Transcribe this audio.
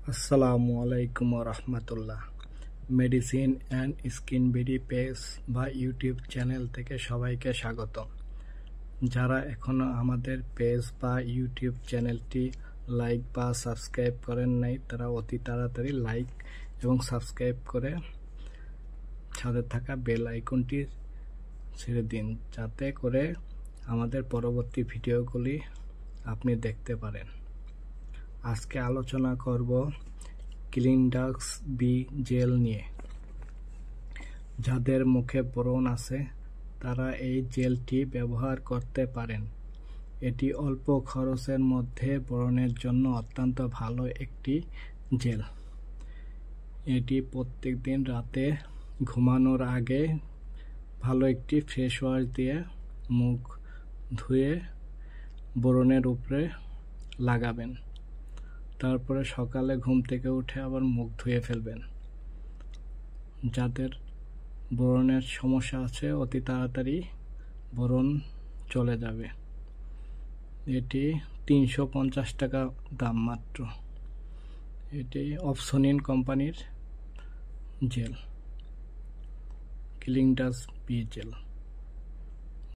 আসসালামু আলাইকুম রহমতুল্লাহ। Medicine and skin BD page বা ইউটিউব চ্যানেল থেকে সবাইকে স্বাগত। যারা এখনো আমাদের পেজ বা ইউটিউব চ্যানেলটি লাইক বা সাবস্ক্রাইব করেন নাই, তারা অতি তাড়াতাড়ি লাইক এবং সাবস্ক্রাইব করে সাথে থাকা বেল আইকনটি ছেড়ে দিন, যাতে করে আমাদের পরবর্তী ভিডিওগুলি আপনি দেখতে পারেন। আজকে আলোচনা করব ক্লিনডাক্স বি জেল নিয়ে। যাদের মুখে ব্রণ আছে তারা এই জেলটি ব্যবহার করতে পারেন। এটি অল্প খরচের মধ্যে ব্রণের জন্য অত্যন্ত ভালো একটি জেল। এটি প্রত্যেকদিন রাতে ঘুমানোর আগে ভালো একটি ফেস ওয়াশ দিয়ে মুখ ধুয়ে ব্রণের উপরে লাগাবেন। তারপরে সকালে ঘুম থেকে উঠে আবার মুখ ধুয়ে ফেলবেন। যাদের ব্রণের সমস্যা আছে অতি তাড়াতাড়ি ব্রণ চলে যাবে। এটি 350 টাকা দাম মাত্র। এটি অপসনিন কোম্পানির জেল, ক্লিনডাক্স বি জেল।